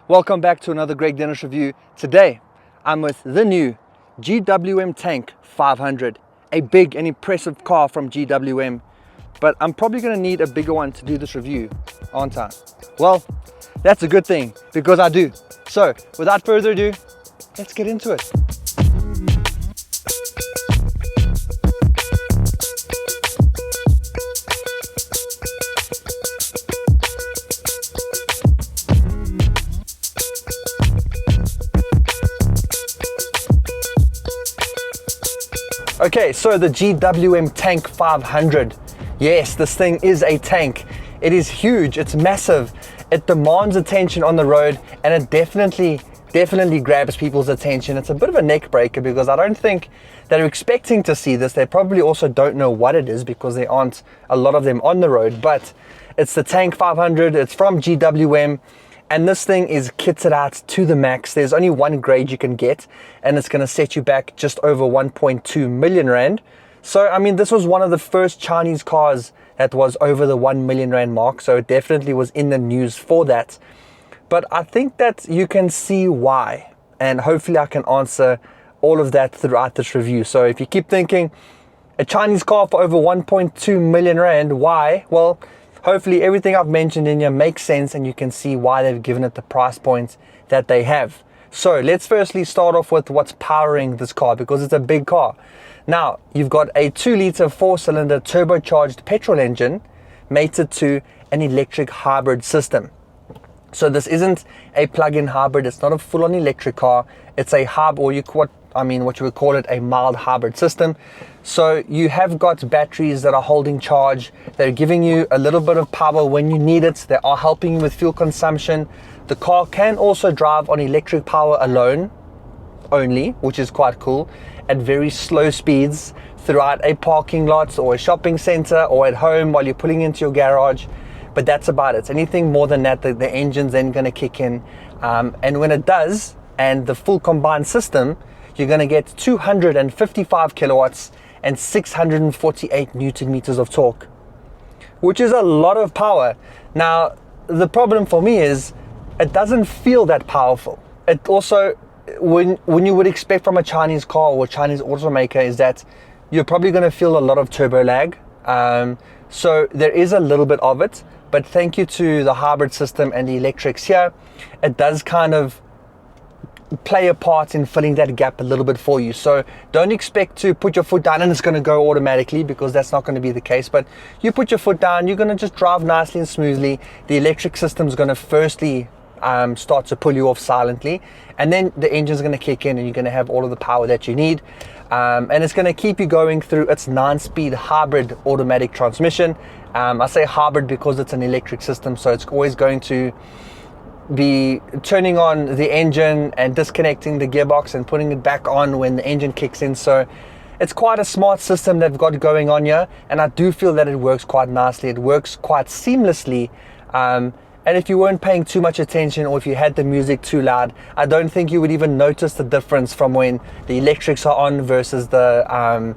Welcome back to another Greg Dennis review. Today, I'm with the new GWM Tank 500, a big and impressive car from GWM, but I'm probably going to need a bigger one to do this review, aren't I? Well, that's a good thing, because I do. So, without further ado, let's get into it. Okay, so the GWM Tank 500. Yes, this thing is a tank. It is huge, it's massive, it demands attention on the road, and it definitely grabs people's attention. It's a bit of a neck breaker because I don't think they're expecting to see this. They probably also don't know what it is because there aren't a lot of them on the road, but it's the Tank 500, it's from GWM. And this thing is kitted out to the max. There's only one grade you can get, and it's going to set you back just over 1.2 million rand. So, I mean, this was one of the first Chinese cars that was over the 1 million rand mark. So it definitely was in the news for that. But I think that you can see why. And hopefully I can answer all of that throughout this review. So if you keep thinking, a Chinese car for over 1.2 million rand, why? Well, hopefully everything I've mentioned in here makes sense and you can see why they've given it the price points that they have. So let's firstly start off with what's powering this car, because it's a big car. Now, you've got a 2-litre 4-cylinder turbocharged petrol engine mated to an electric hybrid system. So this isn't a plug-in hybrid, it's not a full-on electric car, it's a hub, or what you would call it, a mild hybrid system. So you have got batteries that are holding charge. They're giving you a little bit of power when you need it. They are helping you with fuel consumption. The car can also drive on electric power alone only, which is quite cool, at very slow speeds throughout a parking lot or a shopping center or at home while you're pulling into your garage. But that's about it. Anything more than that, the engine's then going to kick in. And when it does, and the full combined system, you're going to get 255 kilowatts and 648 newton meters of torque, which is a lot of power. Now, the problem for me is it doesn't feel that powerful. It also, when you would expect from a Chinese car or a Chinese automaker, is that you're probably going to feel a lot of turbo lag. So there is a little bit of it, but thank you to the hybrid system and the electrics here, it does kind of play a part in filling that gap a little bit for you. So don't expect to put your foot down and it's going to go automatically, because that's not going to be the case. But you put your foot down, you're going to just drive nicely and smoothly. The electric system is going to firstly start to pull you off silently, and then the engine's going to kick in and you're going to have all of the power that you need, and it's going to keep you going through its 9-speed hybrid automatic transmission. I say hybrid because it's an electric system, so it's always going to be turning on the engine and disconnecting the gearbox and putting it back on when the engine kicks in. So it's quite a smart system they've got going on here, and I do feel that it works quite nicely. It works quite seamlessly, and if you weren't paying too much attention, or if you had the music too loud, I don't think you would even notice the difference from when the electrics are on versus the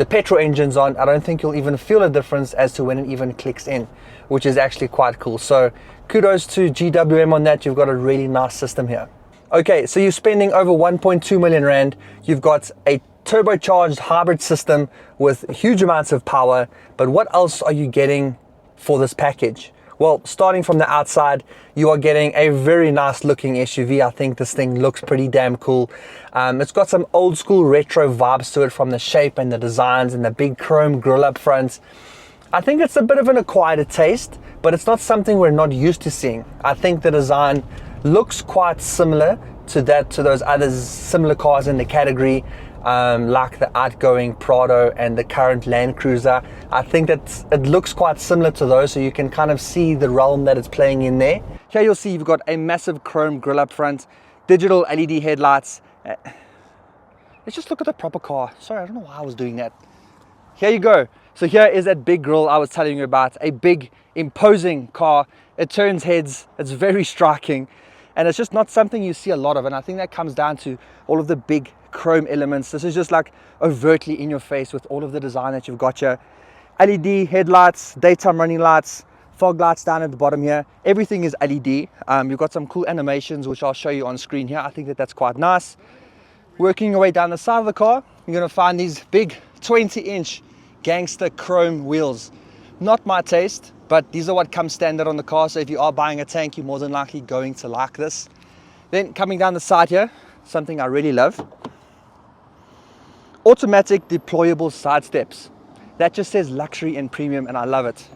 petrol engine's on. I don't think you'll even feel a difference as to when it even clicks in, which is actually quite cool. So kudos to GWM on that. You've got a really nice system here. Okay, so you're spending over 1.2 million rand. You've got a turbocharged hybrid system with huge amounts of power, but what else are you getting for this package? Well, starting from the outside, you are getting a very nice looking SUV. I think this thing looks pretty damn cool. It's got some old school retro vibes to it, from the shape and the designs and the big chrome grille up front. I think it's a bit of an acquired taste, but it's not something we're not used to seeing. I think the design looks quite similar to those other similar cars in the category, like the outgoing Prado and the current Land Cruiser. I think that it looks quite similar to those, so you can kind of see the realm that it's playing in there. Here you'll see you've got a massive chrome grille up front, digital LED headlights. Let's just look at the proper car. Sorry, I don't know why I was doing that. Here you go. So here is that big grille I was telling you about, a big imposing car. It turns heads, it's very striking, and it's just not something you see a lot of, and I think that comes down to all of the big chrome elements. This is just like overtly in your face with all of the design that you've got here. LED headlights, daytime running lights, fog lights down at the bottom here. Everything is LED. You've got some cool animations which I'll show you on screen here. I think that that's quite nice. Working your way down the side of the car, you're going to find these big 20-inch gangster chrome wheels. Not my taste, but these are what comes standard on the car. So if you are buying a tank, you're more than likely going to like this. Then coming down the side here, something I really love, automatic deployable side steps. That just says luxury and premium, and I love it.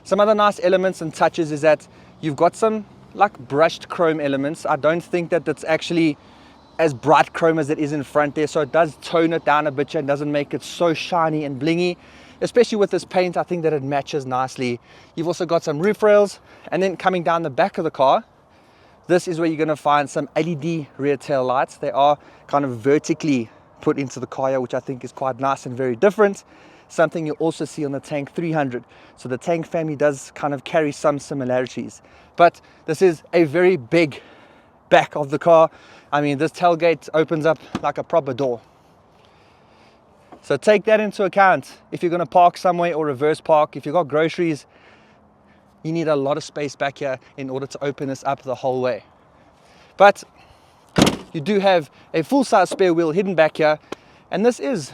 Some other nice elements and touches is that you've got some like brushed chrome elements. I don't think that that's actually as bright chrome as it is in front there, so it does tone it down a bit and doesn't make it so shiny and blingy. Especially with this paint, I think that it matches nicely. You've also got some roof rails, and then coming down the back of the car, this is where you're going to find some LED rear tail lights. They are kind of vertically put into the car here, which I think is quite nice and very different. Something you'll also see on the Tank 300. So the Tank family does kind of carry some similarities. But this is a very big back of the car. I mean, this tailgate opens up like a proper door. So take that into account. If you're going to park somewhere or reverse park, if you've got groceries, you need a lot of space back here in order to open this up the whole way. But you do have a full-size spare wheel hidden back here, and this is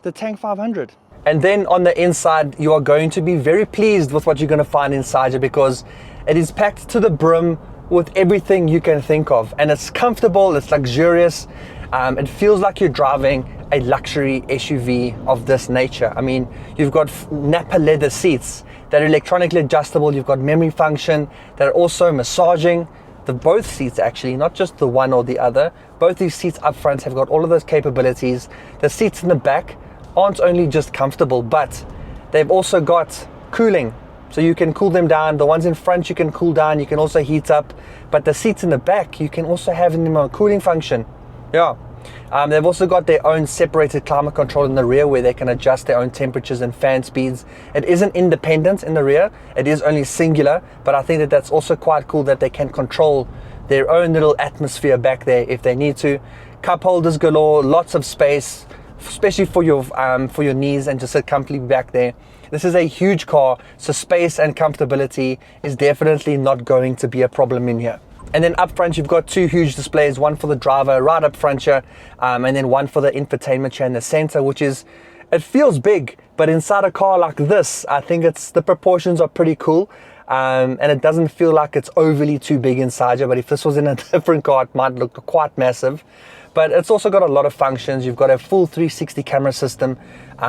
the Tank 500. And then on the inside, you are going to be very pleased with what you're going to find inside here, because it is packed to the brim with everything you can think of, and it's comfortable, it's luxurious. It feels like you're driving a luxury SUV of this nature. I mean, you've got Napa leather seats that are electronically adjustable. You've got memory function that are also massaging. Both seats actually, not just the one or the other. Both these seats up front have got all of those capabilities. The seats in the back aren't only just comfortable, but they've also got cooling. So you can cool them down. The ones in front you can cool down, you can also heat up. But the seats in the back, you can also have them a cooling function. Yeah. They've also got their own separated climate control in the rear, where they can adjust their own temperatures and fan speeds. It isn't independent in the rear, it is only singular, but I think that that's also quite cool that they can control their own little atmosphere back there if they need to. Cup holders galore, lots of space, especially for your knees, and to sit comfortably back there. This is a huge car, so space and comfortability is definitely not going to be a problem in here. And then up front, you've got two huge displays, one for the driver right up front here, and then one for the infotainment chair in the center, which is, it feels big, but inside a car like this, I think the proportions are pretty cool. And it doesn't feel like it's overly too big inside here, but if this was in a different car, it might look quite massive. But it's also got a lot of functions. You've got a full 360 camera system.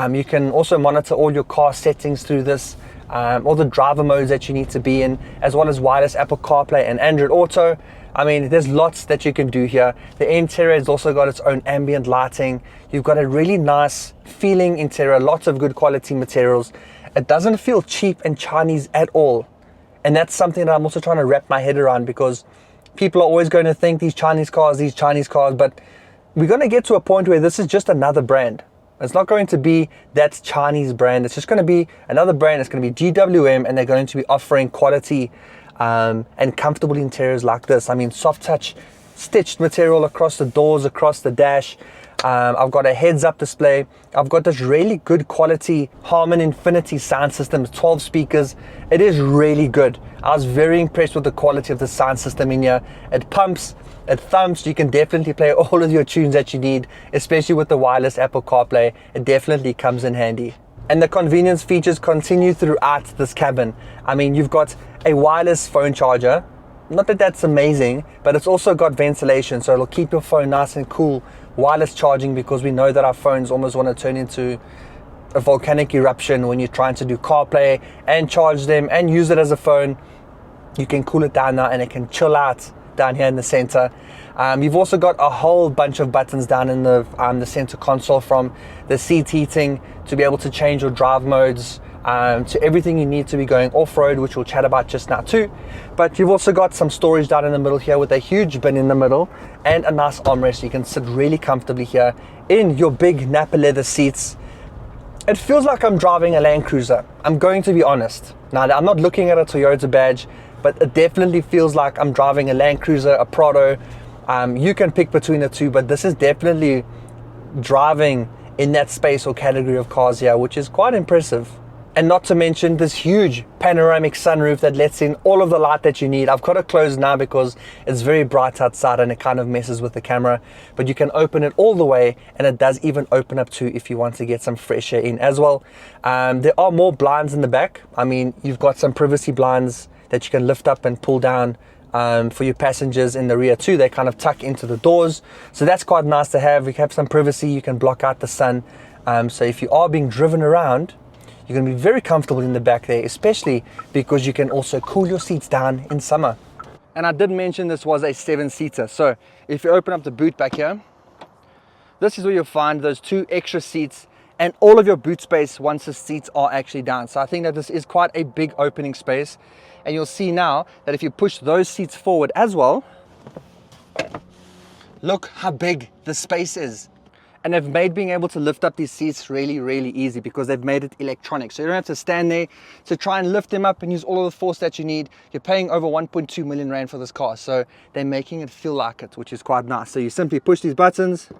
You can also monitor all your car settings through this, all the driver modes that you need to be in, as well as wireless Apple CarPlay and Android Auto. I mean, there's lots that you can do here. The interior has also got its own ambient lighting. You've got a really nice feeling interior, lots of good quality materials. It doesn't feel cheap and Chinese at all. And that's something that I'm also trying to wrap my head around, because people are always going to think these Chinese cars, but we're going to get to a point where this is just another brand. It's not going to be that Chinese brand. It's just going to be another brand. It's going to be GWM, and they're going to be offering quality and comfortable interiors like this. I mean, soft touch stitched material across the doors, across the dash. I've got a heads-up display. I've got this really good quality Harman Infinity sound system, 12 speakers. It is really good. I was very impressed with the quality of the sound system in here. It pumps, it thumps. You can definitely play all of your tunes that you need, especially with the wireless Apple CarPlay. It definitely comes in handy. And the convenience features continue throughout this cabin. I mean, you've got a wireless phone charger. Not that that's amazing, but it's also got ventilation, so it'll keep your phone nice and cool. Wireless charging, because we know that our phones almost want to turn into a volcanic eruption when you're trying to do CarPlay and charge them and use it as a phone. You can cool it down now, and it can chill out down here in the center. You've also got a whole bunch of buttons down in the center console, from the seat heating to be able to change your drive modes, to everything you need to be going off-road, which we'll chat about just now too. But you've also got some storage down in the middle here with a huge bin in the middle and a nice armrest, so you can sit really comfortably here in your big Napa leather seats. It feels like I'm driving a Land Cruiser, I'm going to be honest. Now, I'm not looking at a Toyota badge, but it definitely feels like I'm driving a Land Cruiser, a Prado. You can pick between the two, but this is definitely driving in that space or category of cars here, which is quite impressive. And not to mention this huge panoramic sunroof that lets in all of the light that you need. I've got it closed now because it's very bright outside and it kind of messes with the camera, but you can open it all the way, and it does even open up too if you want to get some fresh air in as well. There are more blinds in the back. I mean, you've got some privacy blinds that you can lift up and pull down for your passengers in the rear too. They kind of tuck into the doors, so that's quite nice to have. You have some privacy, you can block out the sun, so if you are being driven around, you're going to be very comfortable in the back there, especially because you can also cool your seats down in summer. And I did mention this was a 7-seater, so if you open up the boot back here, this is where you'll find those 2 extra seats and all of your boot space once the seats are actually down. So I think that this is quite a big opening space, and you'll see now that if you push those seats forward as well, look how big the space is. And they've made being able to lift up these seats really, really easy because they've made it electronic. So you don't have to stand there to try and lift them up and use all of the force that you need. You're paying over 1.2 million rand for this car. So they're making it feel like it, which is quite nice. So you simply push these buttons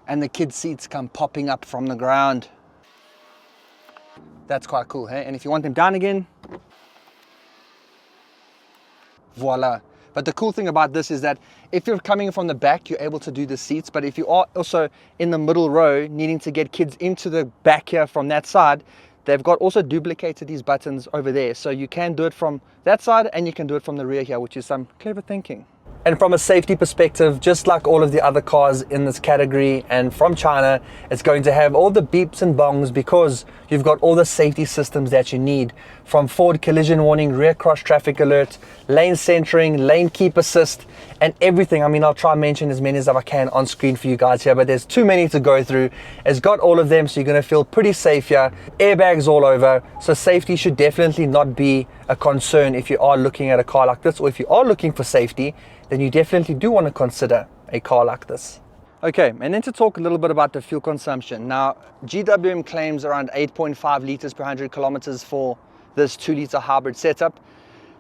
and the kids' seats come popping up from the ground. That's quite cool, hey? And if you want them down again, voila. But the cool thing about this is that if you're coming from the back, you're able to do the seats. But if you are also in the middle row, needing to get kids into the back here from that side, they've got also duplicated these buttons over there. So you can do it from that side and you can do it from the rear here, which is some clever thinking. And from a safety perspective, just like all of the other cars in this category and from China, it's going to have all the beeps and bongs because you've got all the safety systems that you need, from forward collision warning, rear cross traffic alert, lane centering, lane keep assist, and everything. I mean, I'll try and mention as many as I can on screen for you guys here, but there's too many to go through. It's got all of them, so you're going to feel pretty safe here. Airbags all over, so safety should definitely not be a concern if you are looking at a car like this, or if you are looking for safety, then you definitely do want to consider a car like this. Okay, and then to talk a little bit about the fuel consumption. Now, GWM claims around 8.5 liters per 100 kilometers for this 2-liter hybrid setup.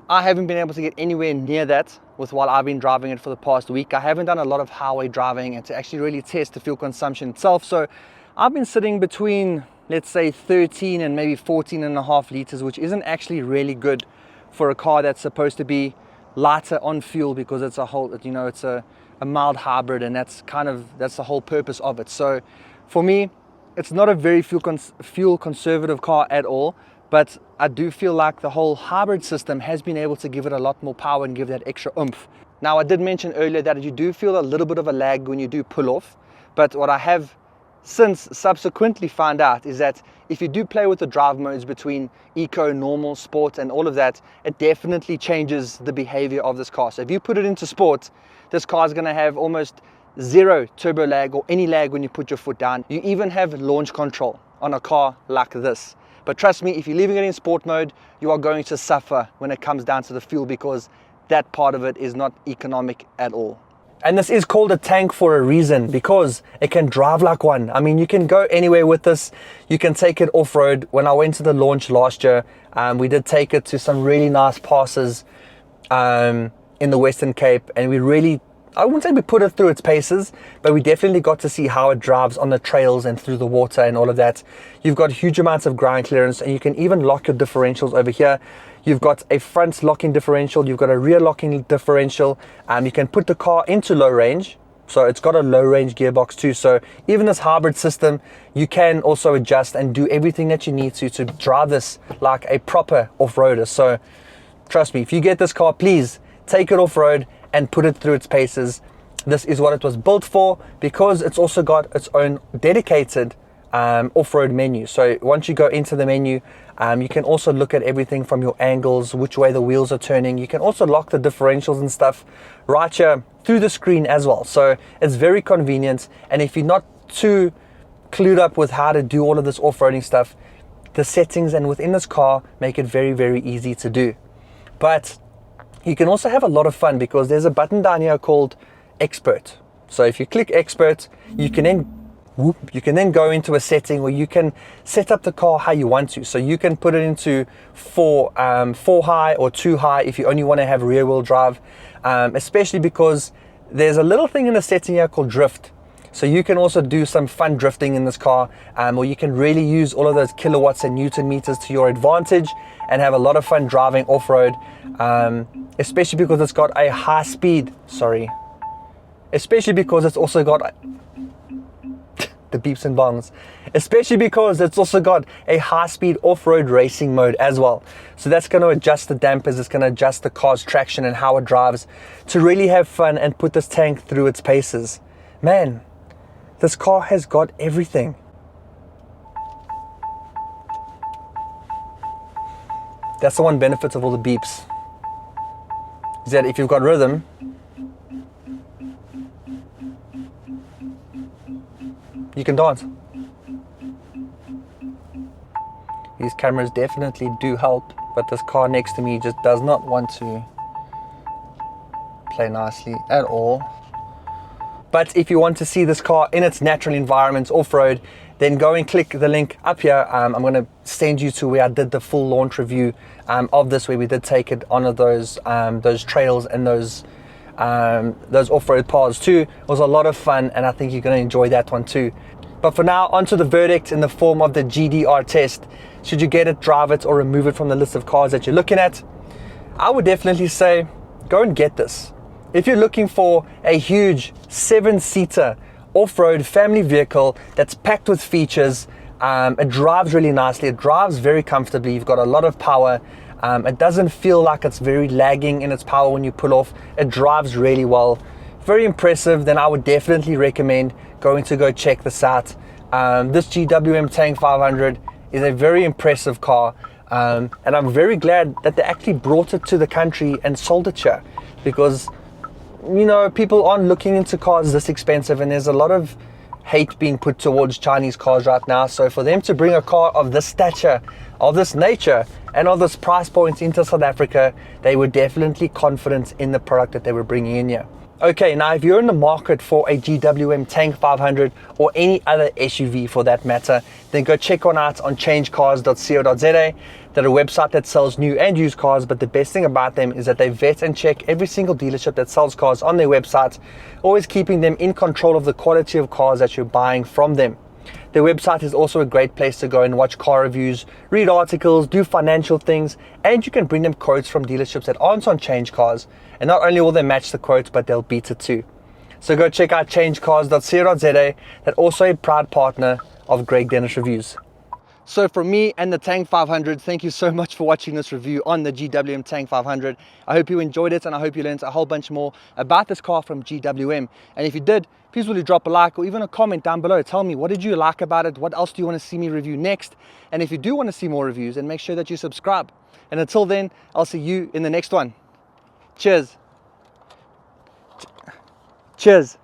I haven't been able to get anywhere near that while I've been driving it for the past week. I haven't done a lot of highway driving and to actually really test the fuel consumption itself. So I've been sitting between, let's say, 13 and maybe 14.5 liters, which isn't actually really good for a car that's supposed to be lighter on fuel, because it's a whole, you know, it's a mild hybrid, and that's the whole purpose of it. So for me, it's not a very fuel conservative car at all, but I do feel like the whole hybrid system has been able to give it a lot more power and give that extra oomph. Now, I did mention earlier that you do feel a little bit of a lag when you do pull off, but what I have since subsequently found out is that if you do play with the drive modes between eco, normal, sport and all of that, it definitely changes the behavior of this car. So if you put it into sport, this car is going to have almost zero turbo lag or any lag when you put your foot down. You even have launch control on a car like this. But trust me, if you're leaving it in sport mode, you are going to suffer when it comes down to the fuel, because that part of it is not economic at all. And this is called a tank for a reason, because it can drive like one. I mean, you can go anywhere with this. You can take it off-road. When I went to the launch last year, we did take it to some really nice passes in the Western Cape, and we really, I wouldn't say we put it through its paces, but we definitely got to see how it drives on the trails and through the water and all of that. You've got huge amounts of ground clearance, and you can even lock your differentials over here. You've got a front locking differential, you've got a rear locking differential, you can put the car into low range, so it's got a low range gearbox too. So even this hybrid system, you can also adjust and do everything that you need to drive this like a proper off-roader. So trust me, if you get this car, please take it off-road and put it through its paces. This is what it was built for, because it's also got its own dedicated off-road menu. So once you go into the menu, you can also look at everything from your angles, which way the wheels are turning. You can also lock the differentials and stuff right here through the screen as well. So it's very convenient, and if you're not too clued up with how to do all of this off-roading stuff, the settings and within this car make it very, very easy to do. But you can also have a lot of fun, because there's a button down here called Expert. So if you click Expert, you can then go into a setting where you can set up the car how you want to. So you can put it into 4 high or 2 high if you only want to have rear wheel drive, especially because there's a little thing in the setting here called drift. So you can also do some fun drifting in this car, or you can really use all of those kilowatts and Newton meters to your advantage and have a lot of fun driving off-road, especially because it's got a high speed, especially because it's also got the beeps and bongs, especially because it's also got a high-speed off-road racing mode as well. So that's going to adjust the dampers, it's going to adjust the car's traction and how it drives to really have fun and put this tank through its paces. Man, this car has got everything. That's the one benefit of all the beeps, is that if you've got rhythm, you can dance. These cameras definitely do help, but this car next to me just does not want to play nicely at all. But if you want to see this car in its natural environment off-road, then go and click the link up here. I'm going to send you to where I did the full launch review of this, where we did take it on those trails and those off-road paths too. It was a lot of fun, and I think you're going to enjoy that one too. But for now, onto the verdict in the form of the GDR test. Should you get it, drive it, or remove it from the list of cars that you're looking at? I would definitely say go and get this. If you're looking for a huge 7-seater off-road family vehicle that's packed with features, it drives really nicely, it drives very comfortably, you've got a lot of power, it doesn't feel like it's very lagging in its power when you pull off, it drives really well, very impressive, then I would definitely recommend going to go check this out. This GWM Tank 500 is a very impressive car, and I'm very glad that they actually brought it to the country and sold it here, because you know, people aren't looking into cars this expensive, and there's a lot of hate being put towards Chinese cars right now. So for them to bring a car of this stature, of this nature, and of this price point into South Africa, they were definitely confident in the product that they were bringing in here. Okay, now if you're in the market for a GWM Tank 500 or any other SUV for that matter, then go check on out on changecars.co.za. They're a website that sells new and used cars, but the best thing about them is that they vet and check every single dealership that sells cars on their website, always keeping them in control of the quality of cars that you're buying from them. Their website is also a great place to go and watch car reviews, read articles, do financial things, and you can bring them quotes from dealerships that aren't on Change Cars. And not only will they match the quotes, but they'll beat it too. So go check out changecars.co.za. They're also a proud partner of Greg Dennis Reviews. So from me and the Tank 500, thank you so much for watching this review on the GWM Tank 500. I hope you enjoyed it, and I hope you learned a whole bunch more about this car from GWM. And if you did, please will you drop a like or even a comment down below. Tell me, what did you like about it? What else do you want to see me review next? And if you do want to see more reviews, then make sure that you subscribe. And until then, I'll see you in the next one. Cheers. Cheers.